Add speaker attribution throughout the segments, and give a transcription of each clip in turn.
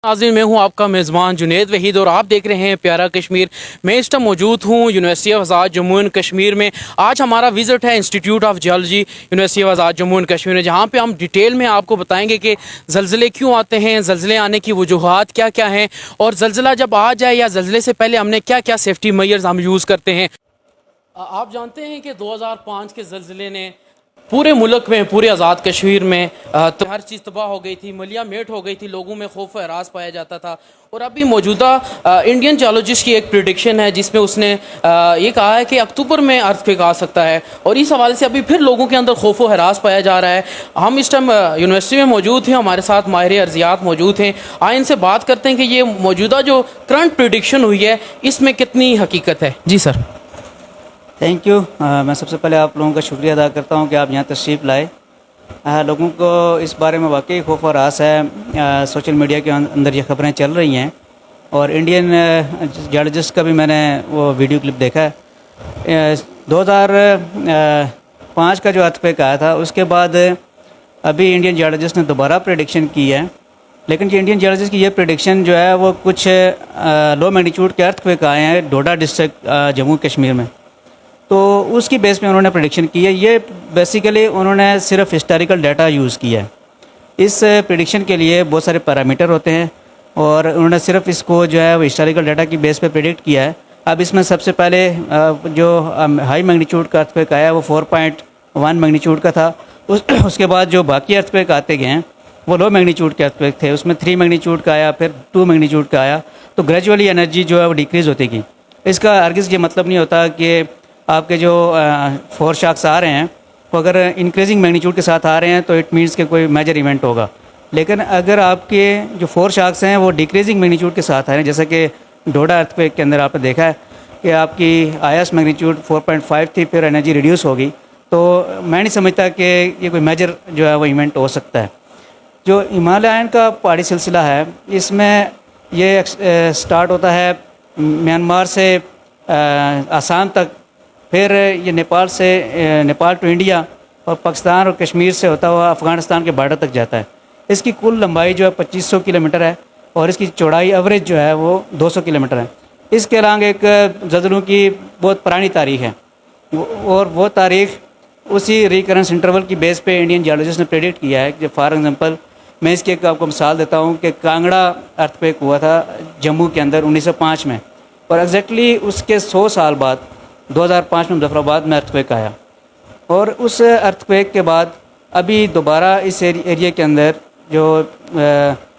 Speaker 1: नाज़रीन, मैं हूं आपका मेज़बान जुनैद वहीद और आप देख रहे हैं प्यारा कश्मीर। मैं इस टाइम मौजूद हूं university of Azad Jammu and Kashmir में। आज हमारा विज़िट है institute of geology university of Azad Jammu and Kashmir में, जहां पे हम डिटेल में आपको बताएंगे कि ज़लज़ले क्यों आते हैं, ज़लज़ले आने की वजूहात क्या क्या हैं और ज़लज़ला जब आ जाए या ज़लज़ले से पहले हमने क्या क्या सेफ्टी मेजर्स हम यूज़ करते हैं। आप जानते हैं कि 2005 के ज़लज़ले ने पूरे मुल्क में, पूरे आज़ाद कश्मीर में तो हर चीज़ तबाह हो गई थी, मलिया मेट हो गई थी, लोगों में खौफ व हरास पाया जाता था। और अभी मौजूदा इंडियन जियोलॉजिस्ट की एक प्रिडिक्शन है जिसमें उसने ये कहा है कि अक्टूबर में अर्थक्वेक आ सकता है और इस हवाले से अभी फिर लोगों के अंदर खौफ व हरास पाया जा रहा है। हम इस टाइम यूनिवर्सिटी में मौजूद हैं, हमारे साथ माहिर अर्जियात मौजूद हैं। आए इनसे बात करते हैं कि ये मौजूदा जो करंट प्रिडिक्शन हुई है इसमें कितनी हकीकत है। जी सर।
Speaker 2: Thank you. मैं सबसे पहले आप लोगों का शुक्रिया अदा करता हूं कि आप यहाँ तशरीफ़ लाए। लोगों को इस बारे में वाकई खौफ और आस है। सोशल मीडिया के अंदर ये ख़बरें चल रही हैं और इंडियन जियोलॉजिस्ट का भी मैंने वो वीडियो क्लिप देखा है। 2005 का जो अर्थक्वेक आया था उसके बाद अभी इंडियन जियोलॉजिस्ट ने दोबारा प्रेडिक्शन की है, लेकिन जो इंडियन जियोलॉजिस्ट की ये प्रेडिक्शन जो है वो कुछ लो मैग्नीट्यूड के अर्थक्वेक आए हैं डोडा डिस्ट्रिक्ट जम्मू कश्मीर में, तो उसकी बेस पे उन्होंने प्रेडिक्शन की है। ये बेसिकली उन्होंने सिर्फ हिस्टोरिकल डाटा यूज़ किया है। इस प्रेडिक्शन के लिए बहुत सारे पैरामीटर होते हैं और उन्होंने सिर्फ इसको जो है वो हिस्टोरिकल डाटा की बेस पे प्रेडिक्ट किया है। अब इसमें सबसे पहले जो हाई मैग्नीट्यूड का अर्थक्वेक आया वो 4.1 मैग्नीट्यूड का था। उसके बाद जो बाकी अर्थक्वेक आते गए हैं वो लो मैग्नीट्यूड के अर्थक्वेक थे। उसमें 3 मैग्नीट्यूड का आया, फिर 2 मैग्नीट्यूड का आया, तो ग्रेजुअली एनर्जी जो है वो डिक्रीज़ होती गई। इसका हरगिज़ ये मतलब नहीं होता कि आपके जो फोर शॉक्स आ रहे हैं वो अगर इंक्रीजिंग मैग्नीट्यूड के साथ आ रहे हैं तो इट मीन्स कि कोई मेजर इवेंट होगा। लेकिन अगर आपके जो फोर शॉक्स हैं वो डिक्रीजिंग मैग्नीट्यूड के साथ आ रहे हैं, जैसा कि डोडा अर्थक्वेक के अंदर आपने देखा है कि आपकी आईएस मैग्नीट्यूड 4.5 थी, फिर एनर्जी रिड्यूस होगी, तो मैं नहीं समझता कि ये कोई मेजर जो है वो इवेंट हो सकता है। जो हिमालयन का पहाड़ी सिलसिला है इसमें ये स्टार्ट होता है म्यांमार से आसाम तक, फिर ये नेपाल टू इंडिया और पाकिस्तान और कश्मीर से होता हुआ अफ़गानिस्तान के बॉर्डर तक जाता है। इसकी कुल लंबाई जो है 2500 किलोमीटर है और इसकी चौड़ाई एवरेज जो है वो 200 किलोमीटर है। इसके अलावा एक ज़लज़लों की बहुत पुरानी तारीख़ है और वो तारीख़ उसी रिकरेंस इंटरवल की बेस पे इंडियन जियोलॉजिस्ट ने प्रेडिक्ट किया है। फॉर एग्जांपल मैं इसकी एक आपको मिसाल देता हूँ कि कांगड़ा अर्थक्वेक हुआ था जम्मू के अंदर 1905 में, और एग्जैक्टली उसके 100 साल बाद 2005 में मुजफ्फराबाद में अर्थक्वेक आया। और उस अर्थक्वेक के बाद अभी दोबारा इस एरिया के अंदर जो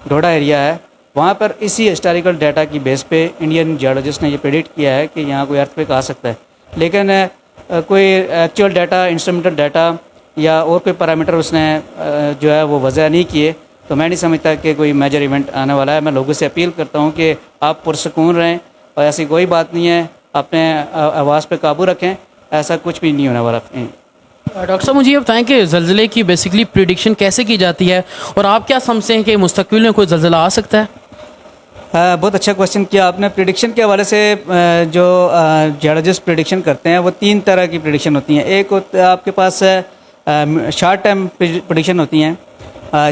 Speaker 2: डोडा एरिया है वहाँ पर इसी हिस्टोरिकल डाटा की बेस पे इंडियन जियोलॉजिस्ट ने ये प्रेडिक्ट किया है कि यहाँ कोई अर्थक्वेक आ सकता है। लेकिन कोई एक्चुअल डाटा, इंस्ट्रूमेंटल डाटा या और कोई पैरामीटर उसने जो है वो वजह नहीं किए, तो मैं नहीं समझता कि कोई मेजर इवेंट आने वाला है। मैं लोगों से अपील करता हूँ कि आप पुरसकून रहें और ऐसी कोई बात नहीं है, अपने आवाज़ पे काबू रखें, ऐसा कुछ भी नहीं होने वाला।
Speaker 1: डॉक्टर साहब, मुझे ये बताएं कि ज़लज़ले की बेसिकली प्रिडिक्शन कैसे की जाती है और आप क्या समझते हैं कि मुस्तकबिल में कोई ज़लज़ला आ सकता है?
Speaker 2: बहुत अच्छा क्वेश्चन किया आपने। प्रिडिक्शन के हवाले से जो जियोलॉजिस्ट प्रिडिक्शन करते हैं वो 3 तरह की प्रिडिक्शन होती हैं। एक आपके पास शॉर्ट टर्म प्रिडिक्शन होती हैं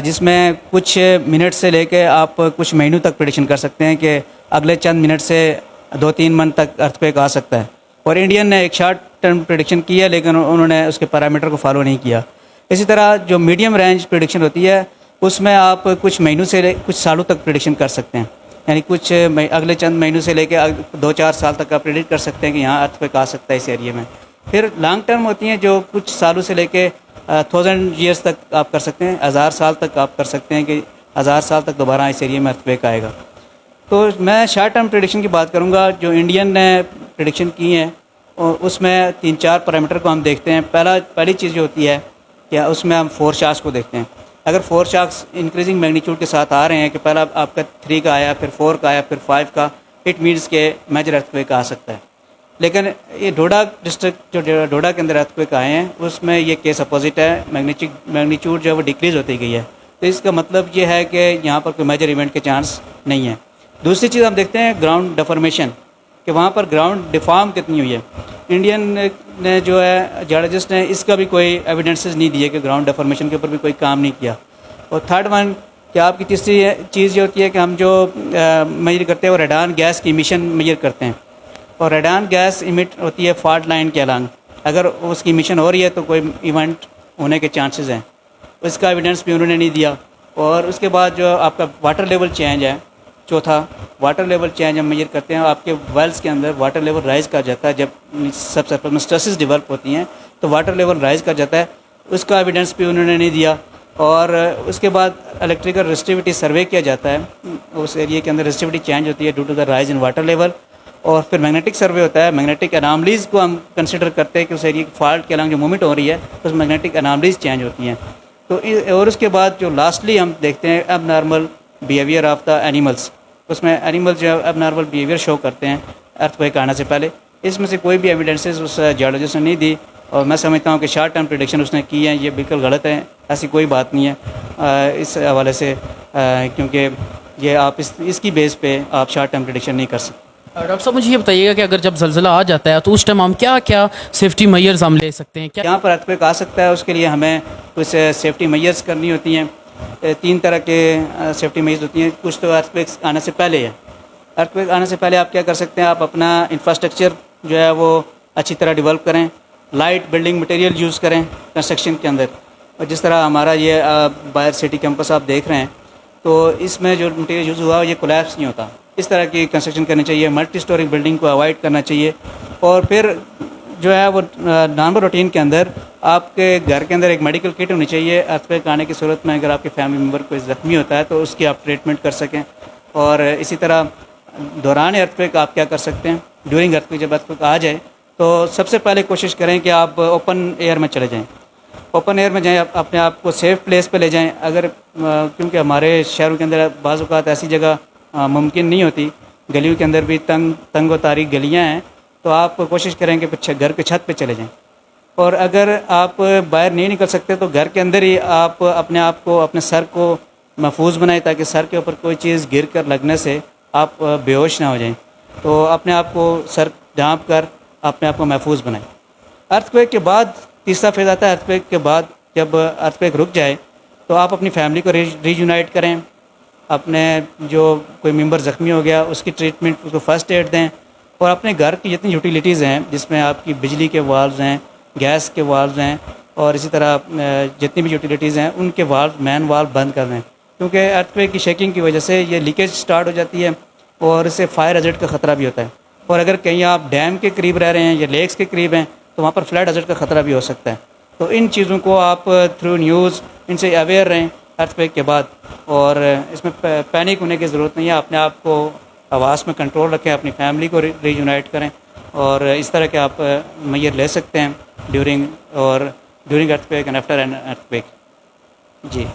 Speaker 2: जिसमें कुछ मिनट से लेके आप कुछ महीनों तक प्रिडिक्शन कर सकते हैं कि अगले चंद मिनट से 2-3 मंथ तक अर्थक्वेक आ सकता है। और इंडियन ने एक शॉर्ट टर्म प्रेडिक्शन की है लेकिन उन्होंने उसके पैरामीटर को फॉलो नहीं किया। इसी तरह जो मीडियम रेंज प्रेडिक्शन होती है उसमें आप कुछ महीनों से कुछ सालों तक प्रेडिक्शन कर सकते हैं, यानी कुछ अगले चंद महीनों से लेकर 2-4 साल तक आप प्रेडिक्ट कर सकते हैं कि यहाँ अर्थक्वेक आ सकता है इस एरिया में। फिर लॉन्ग टर्म होती हैं जो कुछ सालों से लेके 1000 ईयर्स तक आप कर सकते हैं, 1000 साल तक आप कर सकते हैं कि 1000 साल तक दोबारा इस एरिया में अर्थक्वेक आएगा। तो मैं शॉर्ट टर्म प्रेडिक्शन की बात करूंगा। जो इंडियन ने प्रेडिक्शन की है और उसमें 3-4 पैरामीटर को हम देखते हैं। पहली चीज़ जो होती है कि उसमें हम फोर शॉक्स को देखते हैं। अगर फोर शॉक्स इंक्रीजिंग मैग्नीट्यूड के साथ आ रहे हैं कि पहला आपका 3 का आया, फिर 4 का आया, फिर 5 का, इट मीन्स के मेजर अर्थक्वेक आ सकता है। लेकिन ये डोडा डिस्ट्रिक्ट जो डोडा के अंदर अर्थक्वेक आए हैं उसमें ये केस अपोजिट है, मैग्नीट्यूड जो है वो डिक्रीज़ होती गई है। तो इसका मतलब ये है कि यहाँ पर कोई मेजर इवेंट के चांस नहीं है। दूसरी चीज़ हम देखते हैं ग्राउंड डिफॉर्मेशन, कि वहाँ पर ग्राउंड डिफॉर्म कितनी हुई है। इंडियन ने जो है जियोलॉजिस्ट ने इसका भी कोई एविडेंसेस नहीं दिए कि ग्राउंड डिफॉर्मेशन के ऊपर भी कोई काम नहीं किया। और थर्ड वन कि आपकी तीसरी चीज़ ये होती है कि हम जो मेजर करते हैं वो रेडान गैस की इमिशन मेजर करते हैं, और रेडान गैस इमिट होती है फॉल्ट लाइन के अलॉन्ग। अगर उसकी इमिशन हो रही है तो कोई इवेंट होने के चांसेस हैं, उसका एविडेंस भी उन्होंने नहीं दिया। और उसके बाद जो आपका वाटर लेवल चेंज है, चौथा वाटर लेवल चेंज हम मेजर करते हैं। आपके वेल्स के अंदर वाटर लेवल राइज कर जाता है, जब सब सरफेस में स्ट्रेसेस डेवलप होती हैं तो वाटर लेवल राइज कर जाता है, उसका एविडेंस भी उन्होंने नहीं दिया। और उसके बाद इलेक्ट्रिकल रेजिस्टिविटी सर्वे किया जाता है, उस एरिया के अंदर रेजिस्टिविटी चेंज होती है due to the rise in water level. और फिर मैग्नेटिक सर्वे होता है, मैग्नेटिक अनामलीज़ को हम कंसिडर करते हैं कि उस एरिया की फॉल्ट के अलॉन्ग जो मूवमेंट हो रही है उस मैग्नेटिक अनामलीज़ चेंज होती हैं। तो और उसके बाद जो लास्टली हम देखते हैं अब normal behaviour of the animals, उसमें एनिमल जो अब नॉर्मल बिहेवियर शो करते हैं अर्थक्वेक आने से पहले। इसमें से कोई भी एविडेंसेस उस जियोलॉजिस्ट ने नहीं दी, और मैं समझता हूँ कि शॉर्ट टर्म प्रेडिक्शन उसने की है, ये बिल्कुल गलत है, ऐसी कोई बात नहीं है इस हवाले से, क्योंकि ये आप इसकी बेस पे आप शॉर्ट टर्म प्रेडिक्शन नहीं कर सकते।
Speaker 1: डॉक्टर साहब मुझे ये बताइएगा कि अगर जब ज़लज़ला आ जाता है तो उस टाइम हम क्या क्या सेफ्टी मेजर्स हम ले सकते हैं? क्या
Speaker 2: यहाँ पर अर्थक्वेक आ सकता है उसके लिए हमें कुछ सेफ्टी मेजर्स करनी होती हैं। 3 तरह के सेफ्टी मेजर्स होती हैं। कुछ तो अर्थक्वेक आने से पहले है। अर्थक्वेक आने से पहले आप क्या कर सकते हैं, आप अपना इंफ्रास्ट्रक्चर जो है वो अच्छी तरह डेवलप करें, लाइट बिल्डिंग मटेरियल यूज़ करें कंस्ट्रक्शन के अंदर। और जिस तरह हमारा ये बायर सिटी कैंपस आप देख रहे हैं, तो इसमें जो मटेरियल यूज़ हुआ ये कोलैप्स नहीं होता। इस तरह की कंस्ट्रक्शन करनी चाहिए, मल्टी स्टोरी बिल्डिंग को अवॉइड करना चाहिए। और फिर जो है वो नॉर्मल रूटीन के अंदर आपके घर के अंदर एक मेडिकल किट होनी चाहिए। अर्थक्वेक आने की सूरत में अगर आपके फैमिली मेम्बर कोई ज़ख्मी होता है तो उसकी आप ट्रीटमेंट कर सकें। और इसी तरह दौरान अर्थक्वेक आप क्या कर सकते हैं, ड्यूरिंग अर्थक्वेक जब अर्थक्वेक आ जाए तो सबसे पहले कोशिश करें कि आप ओपन एयर में चले जाएँ। ओपन एयर में जाएँ, अपने आप को सेफ़ प्लेस पे ले जाएँ। अगर क्योंकि हमारे शहरों के अंदर बाज़ औक़ात ऐसी जगह मुमकिन नहीं होती, गलियों के अंदर भी तंग व तारीक गलियाँ हैं, तो आप कोशिश करें कि घर के छत पे चले जाएं। और अगर आप बाहर नहीं निकल सकते तो घर के अंदर ही आप अपने आप को, अपने सर को महफूज बनाएं, ताकि सर के ऊपर कोई चीज़ गिर कर लगने से आप बेहोश ना हो जाएं। तो अपने आप को सर ढाँप कर अपने आप को महफूज बनाएं। अर्थक्वेक के बाद तीसरा फेज़ आता है। अर्थक्वेक के बाद जब अर्थक्वेक रुक जाए तो आप अपनी फैमिली को रीयूनाइट करें, अपने जो कोई मेंबर ज़ख्मी हो गया उसकी ट्रीटमेंट, उसको फ़र्स्ट एड दें। और अपने घर की जितनी यूटिलिटीज़ हैं, जिसमें आपकी बिजली के वाल्व्स हैं, गैस के वाल्व्स हैं, और इसी तरह जितनी भी यूटिलिटीज़ हैं उनके वाल्व, मेन वाल्व बंद कर दें, क्योंकि अर्थक्वेक की शेकिंग की वजह से ये लीकेज स्टार्ट हो जाती है और इससे फायर हज़ार्ड का ख़तरा भी होता है। और अगर कहीं आप डैम के करीब रह रहे हैं या लेक्स के करीब हैं तो वहाँ पर फ्लड हज़ार्ड का ख़तरा भी हो सकता है। तो इन चीज़ों को आप थ्रू न्यूज़ इनसे अवेयर रहें अर्थक्वेक के बाद। और इसमें पैनिक होने की ज़रूरत नहीं है, अपने आप को आवाज़ में कंट्रोल रखें, अपनी फैमिली को रीयूनाइट करें, और इस तरह के आप मेजर ले सकते हैं during earthquake and after an earthquake. Ji.